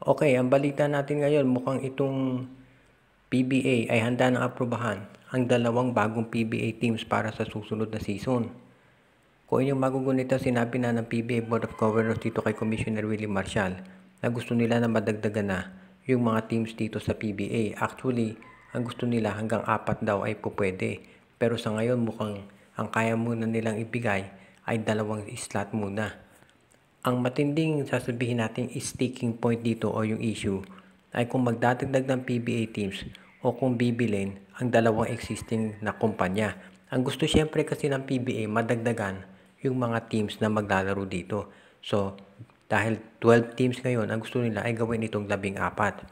Okay, ang balita natin ngayon mukhang itong PBA ay handa ng aprubahan ang dalawang bagong PBA teams para sa susunod na season. Kung inyong magugunita, sinabi na ng PBA Board of Governors dito kay Commissioner Willie Marcial na gusto nila na madagdagan na yung mga teams dito sa PBA. Actually, ang gusto nila hanggang 4 daw ay pupwede. Pero sa ngayon mukhang ang kaya muna nilang ibigay ay 2 slot muna. Ang matinding sasabihin natin sticking point dito o yung issue ay kung magdadagdag ng PBA teams o kung bibilin ang 2 existing na kumpanya. Ang gusto syempre kasi ng PBA madagdagan yung mga teams na maglalaro dito. So, dahil 12 teams ngayon, ang gusto nila ay gawin itong 14.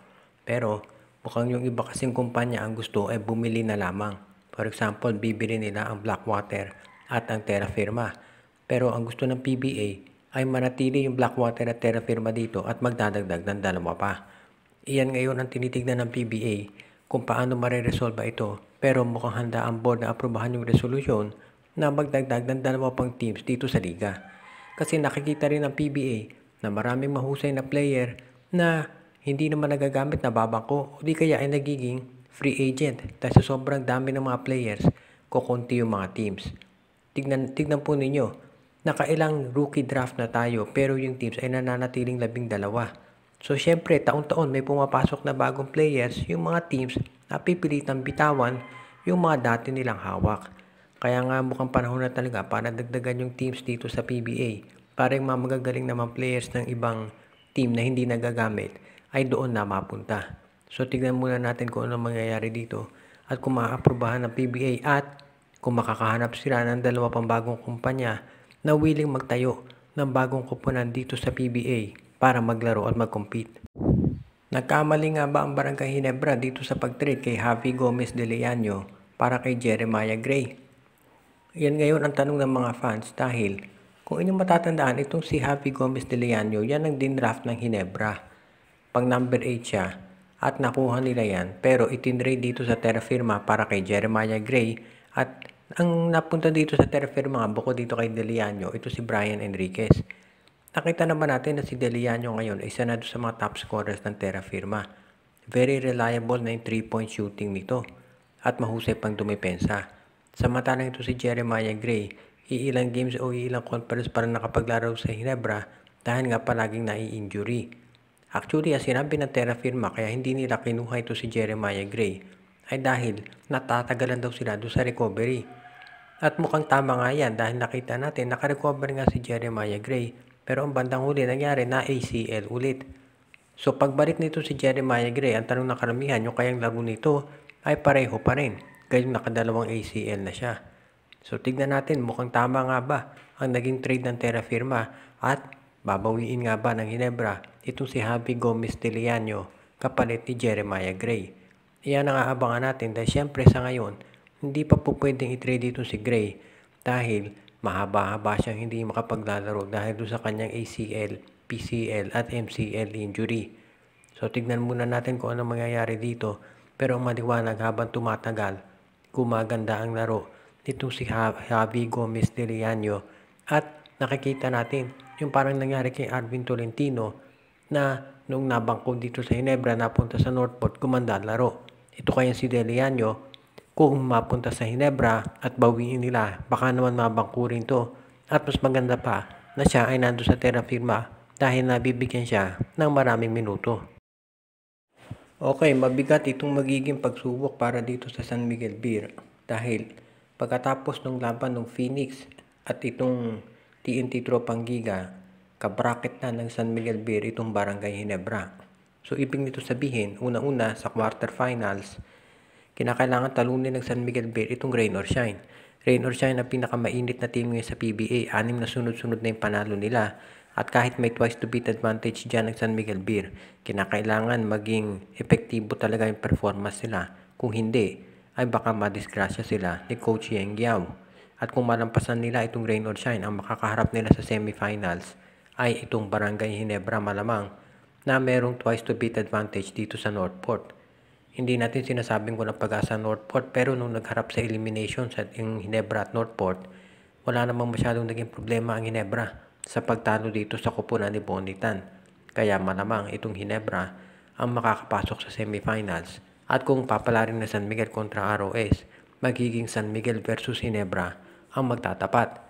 Pero, mukhang yung iba kasing kumpanya ang gusto ay bumili na lamang. For example, bibili nila ang Blackwater at ang Terra Firma. Pero ang gusto ng PBA ay manatili yung Blackwater at Terra Firma dito at magdadagdag ng 2 pa. Iyan ngayon ang tinitignan ng PBA kung paano mareresolve ito. Pero mukhang handa ang board na aprubahan yung resolusyon na magdagdag ng 2 pang teams dito sa liga. Kasi nakikita rin ng PBA na maraming mahusay na player na hindi naman nagagamit na babangko o di kaya ay nagiging free agent. Dahil sa sobrang dami ng mga players, kukunti yung mga teams. Tignan po ninyo, nakailang rookie draft na tayo pero yung teams ay nananatiling 12. So syempre, taon-taon may pumapasok na bagong players, yung mga teams na pipilitang bitawan yung mga dati nilang hawak. Kaya nga mukhang panahon na talaga para dagdagan yung teams dito sa PBA para yung mga magagaling naman players ng ibang team na hindi nagagamit ay doon na mapunta. So tignan muna natin kung ano mangyayari dito at kung maaprubahan ng PBA at kung makakahanap sila ng 2 pang bagong kumpanya na willing magtayo ng bagong koponan dito sa PBA para maglaro at mag-compete. Nagkamali nga ba ang Barangay Ginebra dito sa pag-trade kay Javi Gomez de Leaño para kay Jeremiah Gray? Yan ngayon ang tanong ng mga fans dahil kung inyong matatandaan itong si Javi Gomez de Leaño, yan ang dinraft ng Ginebra. Pang number 8 siya at nakuha nila yan pero itinrade dito sa Terra Firma para kay Jeremiah Gray at ang napunta dito sa Terra Firma bukod dito kay de Leaño, ito si Brian Enriquez. Nakita naman natin na si De Leaño ngayon ay isa na doon sa mga top scorers ng Terra Firma. Very reliable na yung 3-point shooting nito at mahusay pang dumepensa. Samantalang ito si Jeremiah Gray, iilang games o iilang conference para nakapaglaro sa Ginebra dahil nga palaging nai-injury. Actually, ang sinabi ng Terra Firma kaya hindi nila kinuha ito si Jeremiah Gray ay dahil natatagalan daw sila doon sa recovery. At mukhang tama nga yan dahil nakita natin nakarecover nga si Jeremiah Gray pero ang bandang huli nangyari na ACL ulit. So pagbalik nito si Jeremiah Gray, ang tanong ng karamihan, yung kayang laro nito ay pareho pa rin. Gayong nakadalawang ACL na siya. So tignan natin mukhang tama nga ba ang naging trade ng Terra Firma at babawiin nga ba ng Ginebra itong si Javi Gomez de Leaño kapalit ni Jeremiah Gray. Iyan ang aabangan natin dahil syempre sa ngayon hindi pa po pwedeng i-trade dito si Gray dahil mahaba-haba siyang hindi makapaglalaro dahil doon sa kanyang ACL, PCL at MCL injury. So tignan muna natin kung ano mangyayari dito. Pero ang maliwanag habang tumatagal, gumaganda ang laro nitong si Javi Gomez de Leaño at nakikita natin yung parang nangyari kay Arvin Tolentino na nung nabangko dito sa Ginebra napunta sa Northport gumanda ang laro. Ito kaya si de Leaño kung mapunta sa Ginebra at bawiin nila, baka naman mabangko rin to. At mas maganda pa na siya ay nando sa Terra Firma dahil nabibigyan siya ng maraming minuto. Okay, mabigat itong magiging pagsubok para dito sa San Miguel Beer dahil pagkatapos ng laban ng Phoenix at itong TNT Tropang Giga, kabracket na ng San Miguel Beer itong Barangay Ginebra. So ibig nito sabihin, una-una sa quarterfinals, kinakailangan talunin ng San Miguel Beer itong Rain or Shine. Rain or Shine ang pinakamainit na team ngayon sa PBA. 6 na sunod-sunod na yung panalo nila. At kahit may twice to beat advantage dyan ng San Miguel Beer, kinakailangan maging epektibo talaga yung performance nila. Kung hindi, ay baka madisgrasya sila ni Coach Yeng Giao. At kung malampasan nila itong Rain or Shine, ang makakaharap nila sa semifinals ay itong Barangay Ginebra malamang na merong twice to beat advantage dito sa Northport. Hindi natin sinasabing walang pag-asa Northport pero nung nagharap sa elimination sa Ginebra at Northport, wala namang masyadong naging problema ang Ginebra sa pagtalo dito sa koponan ni Bonitan. Kaya malamang itong Ginebra ang makakapasok sa semifinals. At kung papalarin na San Miguel kontra ROS, magiging San Miguel versus Ginebra ang magtatapat.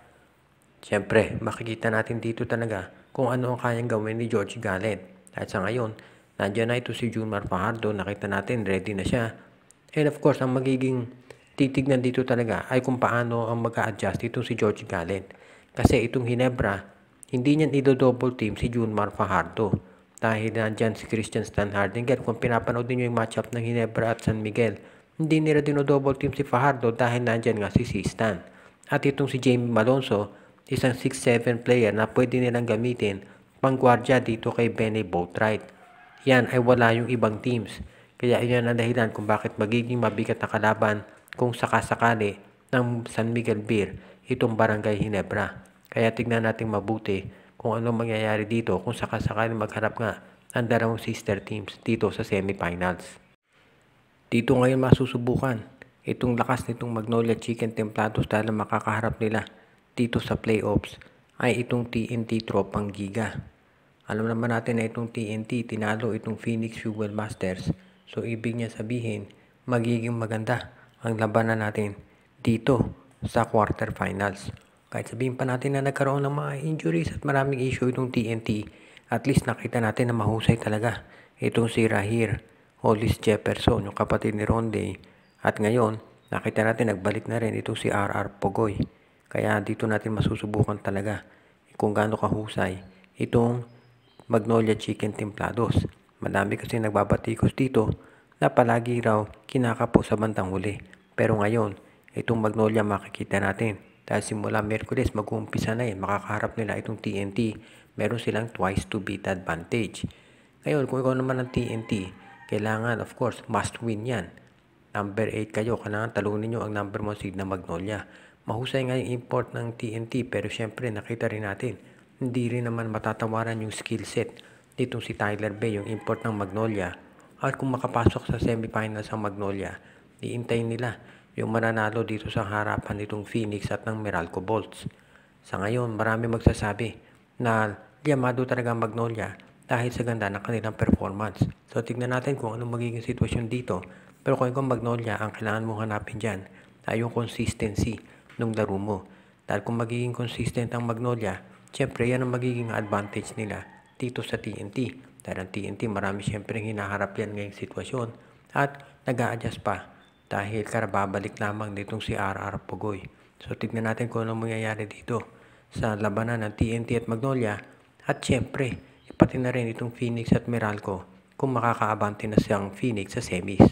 Siyempre, makikita natin dito talaga kung ano ang kayang gawin ni George Gallen. At sa ngayon, nandiyan na ito si Junmar Fajardo, nakita natin ready na siya. And of course, ang magiging titignan dito talaga ay kung paano ang mag-a-adjust itong si George Gallen. Kasi itong Ginebra, hindi niyan ido-double team si Junmar Fajardo. Dahil nandyan si Christian Stan Hardinger. Kung pinapanood niyo yung matchup ng Ginebra at San Miguel, hindi nila dino-double team si Fajardo dahil nandyan nga si Stan. At itong si Jamie Malonzo, isang 6'7 player na pwede nilang gamitin pangguardia dito kay Benny Boatwright. Yan ay wala yung ibang teams. Kaya yan ang dahilan kung bakit magiging mabigat na kalaban kung sakasakali ng San Miguel Beer itong Barangay Ginebra. Kaya tignan natin mabuti kung ano mangyayari dito kung sakasakali magharap nga ang dalawang sister teams dito sa semifinals. Dito ngayon masusubukan itong lakas nitong Magnolia Chicken Templados dahil makakaharap nila dito sa playoffs ay itong TNT Tropang Giga. Alam naman natin na itong TNT tinalo itong Phoenix Fuel Masters. So ibig niya sabihin magiging maganda ang labanan natin dito sa quarterfinals. Kahit sabihin pa natin na nagkaroon ng mga injuries at maraming issue itong TNT, at least nakita natin na mahusay talaga itong si Rahir Hollis Jefferson, yung kapatid ni Ronde. At ngayon, nakita natin nagbalik na rin itong si RR Pogoy. Kaya dito natin masusubukan talaga kung gaano kahusay itong Magnolia Chicken Templados. Madami kasi nagbabatikos dito na palagi raw kinakapo sa bandang huli. Pero ngayon, itong Magnolia makikita natin. Dahil simula Merkules mag-uumpisa na yun, makakaharap nila itong TNT. Meron silang twice to beat advantage. Ngayon, kung ikaw naman ang TNT, kailangan of course must win yan. Number 8 kayo, kailangan talunin nyo ang number 1 seed na Magnolia. Mahusay nga yung import ng TNT pero syempre nakita rin natin hindi rin naman matatawaran yung skill set ditong si Tyler Bay, yung import ng Magnolia. At kung makapasok sa semifinals ang Magnolia, iintay nila yung mananalo dito sa harapan nitong Phoenix at ng Meralco Bolts. Sa ngayon, marami magsasabi na liyamado talaga ang Magnolia dahil sa ganda ng kanilang performance. So tignan natin kung anong magiging sitwasyon dito. Pero kung ikaw Magnolia, ang kailangan mong hanapin dyan ay yung consistency ng laro mo. Dahil kung magiging consistent ang Magnolia, syempre yan ang magiging advantage nila dito sa TNT. Dahil ang TNT marami syempre hinaharap yan ngayong sitwasyon at nag-a-adjust pa dahil karababalik lamang nitong si RR Pogoy. So tignan natin kung ano mangyayari dito sa labanan ng TNT at Magnolia at syempre pati na rin itong Phoenix at Meralco kung makakaabante na siyang Phoenix sa semis.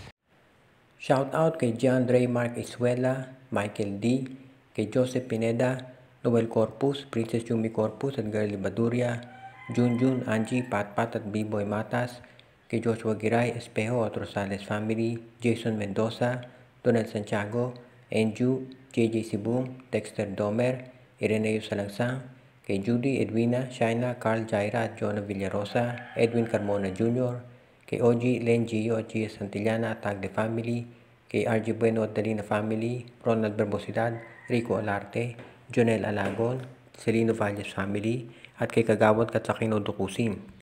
Shoutout kay John Ray Mark Isuela, Michael D., kay Joseph Pineda, Noel Corpus, Princess Yumi Corpus at Girlie Baduria, Junjun, Angie, Patpat at B-Boy Matas, kay Joshua Giray, Espejo at Rosales Family, Jason Mendoza, Donald Santiago, Enju, JJ Sibung, Dexter Domer, Ireneo Salangsang, kay Judy, Edwina, Shaina, Carl Jaira at Jonah Villarosa, Edwin Carmona Jr., kay OG, Len Gio at Gia Santillana at Tagle Family, kay RG Bueno at Dalina Family, Ronald Barbosidad, Rico Alarte, Jonel Alagon, Celino Valles Family, at kay Kagawad Katsakino Dukusin.